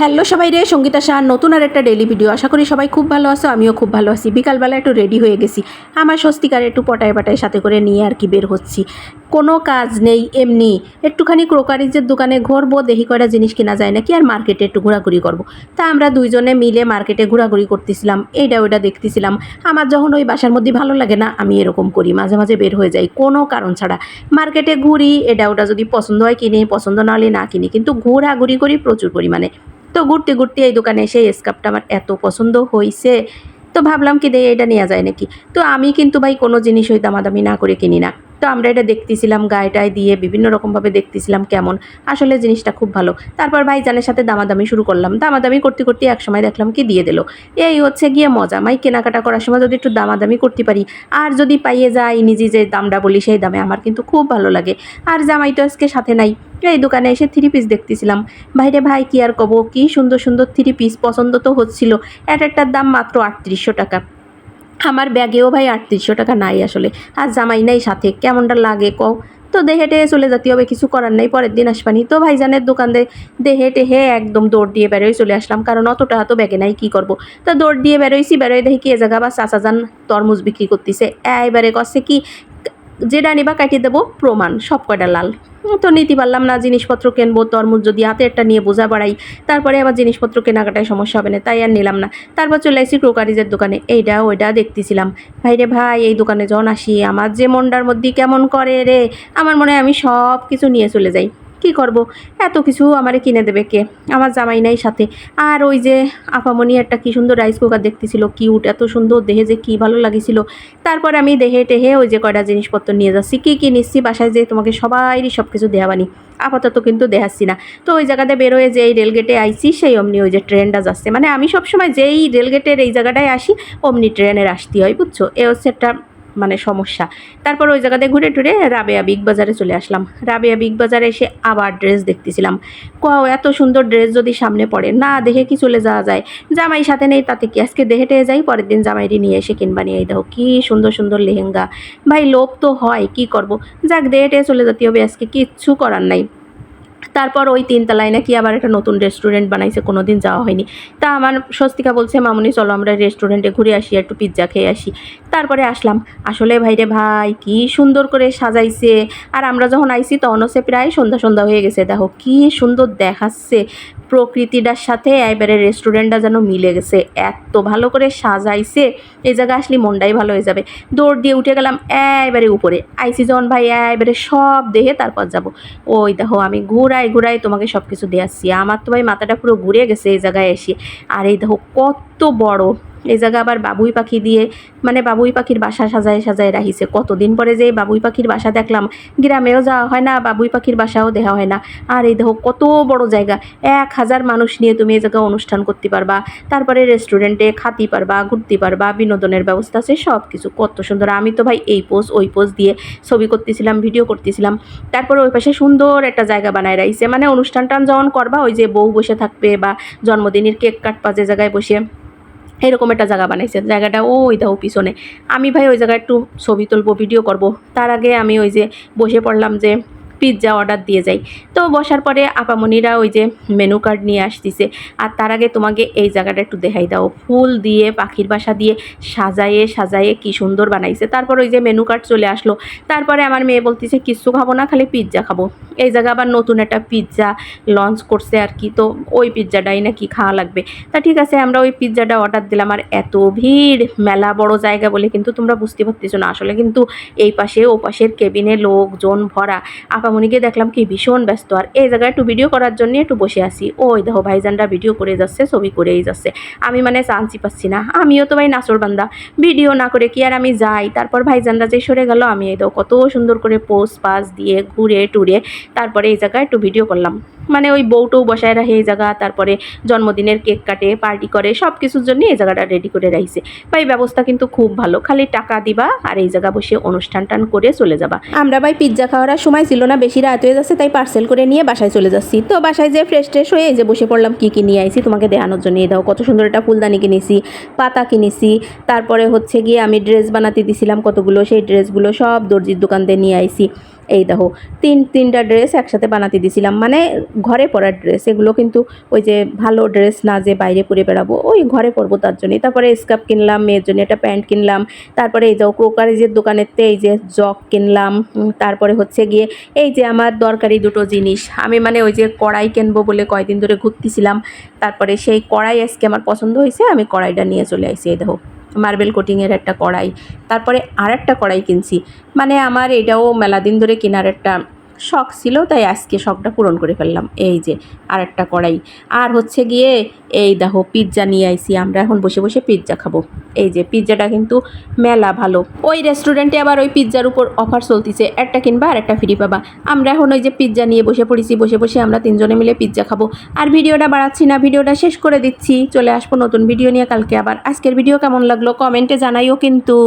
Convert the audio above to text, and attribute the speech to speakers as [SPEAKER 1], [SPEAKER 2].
[SPEAKER 1] Hello সবাই রে, সঙ্গীতা শাহ নতুন আর একটা ডেইলি ভিডিও। আশা করি সবাই খুব ভালো আছো, আমিও খুব ভালো আছি। বিকালবেলা একটু রেডি হয়ে গেছি, আমার স্বস্তিকার একটু পটায় পাটায় সাথে করে নিয়ে আর কি বের হচ্ছি। কোনো কাজ নেই, এমনি একটুখানি ক্রোকারিজের দোকানে ঘুরবো, দেখি কয়টা জিনিস কেনা যায় নাকি, আর মার্কেটে একটু ঘোরাঘুরি করবো। তা আমরা দুইজনে মিলে মার্কেটে ঘোরাঘুরি করতেছিলাম, এইটা ওইটা দেখতেছিলাম। আমার যখন ওই বাসার মধ্যে ভালো লাগে না, আমি এরকম করি, মাঝে মাঝে বের হয়ে যাই কোনো কারণ ছাড়া। মার্কেটে ঘুরি, এটা ওটা যদি পছন্দ হয় কিনি, পছন্দ না হলে না কিনি, কিন্তু ঘোরাঘুরি করি প্রচুর পরিমাণে। তো ঘুরতে ঘুরতে এই দোকানে এসে স্কার্ফটা আমার এত পছন্দ হয়েছে, তো ভাবলাম কি দেয় এটা নেওয়া যায় নাকি। তো আমি কিন্তু ভাই কোনো জিনিস ওই দামাদামি না করে কিনি না। তো আমরা এটা দেখতেছিলাম, গায়েটায় দিয়ে বিভিন্ন রকমভাবে দেখতেছিলাম কেমন, আসলে জিনিসটা খুব ভালো। তারপর ভাইজানের সাথে দামাদামি শুরু করলাম, দামাদামি করতে করতে এক সময় দেখলাম কি দিয়ে দিল। এই হচ্ছে গিয়ে মজা, মাই কেনাকাটা করার সময় যদি একটু দামাদামি করতে পারি, আর যদি পাইয়ে যাই নিজে যে দামটা বলি সেই দামে, আমার কিন্তু খুব ভালো লাগে। আর জামাই তো আজকে সাথে নাই, এই দোকানে এসে 3 পিস দেখতেছিলাম। ভাইরে ভাই কি আর কব, কি সুন্দর সুন্দর 3 পিস পছন্দ তো হচ্ছিল। একটার দাম মাত্র 3800 টাকা। আমার ব্যাগেও ভাই 3800 টাকা নাই আসলে, আর জামাই নাই সাথে, কেমনটা লাগে কও। তো দেহে টেহে চলে যেতে হবে, কিছু করার নেই, পরের দিন আসবানি। তো ভাইজানের দোকান দেহে টেহে একদম দৌড় দিয়ে বেরোয় চলে আসলাম, কারণ অতটা তো ব্যাগে নাই, কি করব। তো দৌড় দিয়ে বেরোইছি, বেরোয় দেখি কি এ জায়গা বা চাচা যান তরমুজ বিক্রি করতেছে। এবারে কচ্ছে কি যেটা নিবা কাটিয়ে দেবো, প্রমাণ সব কয়টা লাল। তো নিতে পারলাম না, জিনিসপত্র কিনবো, তরমুজ যদি হাতে একটা নিয়ে বোঝা বাড়াই, তারপরে আবার জিনিসপত্র কেনাকাটায় সমস্যা হবে না, তাই আর নিলাম না। তারপর চলে আসি ক্রোকারিজের দোকানে, এইটা ওইটা দেখতেছিলাম। ভাইরে ভাই এই দোকানে যখন আসি, আমার যে মনটার মধ্যে কেমন করে রে, আমার মনে হয় আমি সব কিছু নিয়ে চলে যাই। কি করব, এত কিছু আমারে কিনে দেবে কে, আমার জামাই নাই সাথে। আর ওই যে আপামনি একটা কি সুন্দর রাইস কুকার দেখতেছিল, কিউট, এত সুন্দর দেহে যে কি ভালো লাগিছিল। তারপর আমি দেহে টেহে ওই যে কয়টা জিনিসপত্র নিয়ে যাচ্ছি, কী নিচ্ছি বাসায় যে তোমাকে সবাইরই সব কিছু দেওয়ানি, আপাতত কিন্তু দেখাচ্ছি না। তো ওই জায়গাতে বেরোয় যে এই রেলগেটে আইসি, সেই অমনি ওই যে ট্রেনটা যাচ্ছে, মানে আমি সবসময় যেই রেলগেটের এই জায়গাটায় আসি অমনি ট্রেনের আসতে হয়, বুঝছো, এ হচ্ছে একটা মানে সমস্যা। তারপর ওই জায়গাতে ঘুরে টুরে রাবেয়া বিগ বাজারে চলে আসলাম। রাবেয়া বিগ বাজারে এসে আবার ড্রেস দেখতেছিলাম। কও এত সুন্দর ড্রেস যদি সামনে পড়ে না দেখে কি চলে যাওয়া যায়, জামাই সাথে নেই তাতে কি, আজকে দেখে টেয়ে যাই, পরের দিন জামাইটি নিয়ে এসে কিনবা নিয়ে দাও, কি সুন্দর সুন্দর লেহেঙ্গা। ভাই লোভ তো হয়, কি করব, যাক দেখে টেয়ে চলে যেতে হবে, আজকে কিচ্ছু করার নাই। তারপর ওই 3 তলায় নাকি আবার একটা নতুন রেস্টুরেন্ট বানাইছে, কোনো দিন যাওয়া হয়নি। তা আমার স্বস্তিকা বলছে মামুনি চলো আমরা রেস্টুরেন্টে ঘুরে আসি, একটু পিৎজা খেয়ে আসি। তারপরে আসলাম, আসলে ভাইরে ভাই কি সুন্দর করে সাজাইছে। আর আমরা যখন আইছি তখন হচ্ছে প্রায় সন্ধ্যা সন্ধ্যা হয়ে গেছে, দেখো কি সুন্দর দেখাচ্ছে প্রকৃতিটার সাথে, এবারে রেস্টুরেন্টটা যেন মিলে গেছে, এত ভালো করে সাজাইছে। এই জায়গা আসলে মনটাই ভালো হয়ে যাবে। দৌড় দিয়ে উঠে গেলাম এবারে উপরে, আইসি যখন ভাই এবারে সব দেখে তারপর যাব। ওই দেখো আমি ঘুরাই ঘুরাই তোমাকে সব কিছু দেখাচ্ছি, আমার তো ভাই মাথাটা পুরো ঘুরে গেছে এই জায়গায় এসে। আর এই দেখো কত বড় এই জায়গা, আবার বাবুই পাখি দিয়ে মানে বাবুই পাখির বাসা সাজায় সাজায় রাখিছে। কতদিন পরে যে বাবুই পাখির বাসা দেখলাম, গ্রামেও যাওয়া হয় না, বাবুই পাখির বাসাও দেখা হয় না। আর এই দেখো কত বড় জায়গা, 1000 মানুষ নিয়ে তুমি এই জায়গায় অনুষ্ঠান করতে পারবা, তারপরে রেস্টুরেন্টে খাতে পারবা, ঘুরতে পারবা, বিনোদনের ব্যবস্থা আছে সব কিছু, কত সুন্দর। আমি তো ভাই এই পোজ ওই পোজ দিয়ে ছবি করতেছিলাম, ভিডিও করতেছিলাম। তারপরে ওই পাশে সুন্দর একটা জায়গা বানায় রাখছে, মানে অনুষ্ঠান টান যখন করবা ওই যে বউ বসে থাকবে বা জন্মদিনের কেক কাটবা যে জায়গায় বসে, এরকম একটা জায়গা বানাইছে। জায়গাটা ওই দাও পিছনে, আমি ভাই ওই জায়গায় একটু ছবি তুলবো, ভিডিও করব। তার আগে আমি ওই যে বসে পড়লাম যে পিৎজা অর্ডার দিয়ে যাই। তো বসার পরে আপামনিরা ওই যে মেনু কার্ড নিয়ে আসতেছে। আর তার আগে তোমাকে এই জায়গাটা একটু দেখাই দাও, ফুল দিয়ে পাখির বাসা দিয়ে সাজায়ে সাজায়ে কি সুন্দর বানাইছে। তারপর ওই যে মেনু কার্ড চলে আসলো। তারপরে আমার মেয়ে বলতেছে কিচ্ছু খাবো না, খালি পিৎজা খাবো। এই জায়গা আবার নতুন একটা পিৎজা লঞ্চ করছে আর কি, তো ওই পিৎজাটাই নাকি খাওয়া লাগবে। তা ঠিক আছে আমরা ওই পিৎজাটা অর্ডার দিলাম। আর এত ভিড়, মেলা বড় জায়গা বলে কিন্তু তোমরা বুঝতে পারতেছো না, আসলে কিন্তু এই পাশে ও পাশের কেবিনে লোকজন ভরা। আপামনিকে দেখলাম কি ভীষণ ব্যস্ত, আর এই জায়গায় একটু ভিডিও করার জন্য একটু বসে আসি। ওই দেখো ভাইজানরা ভিডিও করে যাচ্ছে, ছবি করেই যাচ্ছে, আমি মানে চান্সই পাচ্ছি না। আমিও তো ভাই নাচর বান্দা, ভিডিও না করে কি আর আমি যাই। তারপর ভাইজানরা যে সরে গেল, আমি এই দেখো কত সুন্দর করে পোজ পাস দিয়ে ঘুরে টুরে তারপরে এই জায়গায় একটু ভিডিও করলাম। মানে ওই বউটাও বসায় রাখে এই জায়গা, তারপরে জন্মদিনের কেক কাটে, পার্টি করে, সব কিছুর জন্য এই জায়গাটা রেডি করে রাখছে। ভাই ব্যবস্থা কিন্তু খুব ভালো, খালি টাকা দিবা আর এই জায়গা বসে অনুষ্ঠান টান করে চলে যাবা। আমরা ভাই পিৎজা খাওয়ার সময় ছিল না, বেশি রাত হয়ে যাচ্ছে, তাই পার্সেল করে নিয়ে বাসায় চলে যাচ্ছি। তো বাসায় যে ফ্রেশ ট্রেশ হয়ে এই যে বসে পড়লাম, কি নিয়ে আইছি তোমাকে দেখানোর জন্য। এই দাও কত সুন্দর একটা ফুলদানি কিনেছি, পাতা কিনেছি। তারপরে হচ্ছে গিয়ে আমি ড্রেস বানাতে দিছিলাম কতগুলো, সেই ড্রেসগুলো সব দর্জির দোকান দিয়ে নিয়ে আইছি। এই দেখো তিনটা ড্রেস একসাথে বানাতে দিয়েছিলাম, মানে ঘরে পরার ড্রেস এগুলো, কিন্তু ওই যে ভালো ড্রেস না যে বাইরে পরে বেড়াবো, ওই ঘরে পরবো তার জন্যই। তারপরে স্কার্ফ কিনলাম, মেয়ের জন্য একটা প্যান্ট কিনলাম। তারপরে এই যে ক্রোকারিজের দোকানেতে এই যে জগ কিনলাম। তারপরে হচ্ছে গিয়ে এই যে আমার দরকারি দুটো জিনিস, আমি মানে ওই যে কড়াই কিনবো বলে কয়দিন ধরে ঘুরতেছিলাম, তারপরে সেই কড়াই আজকে আমার পছন্দ হয়েছে, আমি কড়াইটা নিয়ে চলে আসি। এই দেখো মার্বেল কোটিংয়ের একটা কড়াই। তারপরে আর একটা কড়াই কিনছি, মানে আমার এটাও মেলা দিন ধরে কেনার একটা শখ ছিল, তাই আজকে শখটা পূরণ করে ফেললাম। এই যে আর একটা কড়াই। আর হচ্ছে গিয়ে এই দেখো পিৎজা নিয়ে আইছি, আমরা এখন বসে বসে পিৎজা খাবো। এই যে পিৎজাটা কিন্তু মেলা ভালো। ওই রেস্টুরেন্টে আবার ওই পিৎজার উপর অফার চলতিছে, একটা কিনবা আর একটা ফ্রি পাবা। আমরা এখন ওই যে পিৎজা নিয়ে বসে পড়েছি, বসে বসে আমরা তিনজনে মিলে পিৎজা খাবো। আর ভিডিওটা বাড়াচ্ছি না, ভিডিওটা শেষ করে দিচ্ছি, চলে আসবো নতুন ভিডিও নিয়ে কালকে আবার। আজকের ভিডিও কেমন লাগলো কমেন্টে জানাইও কিন্তু।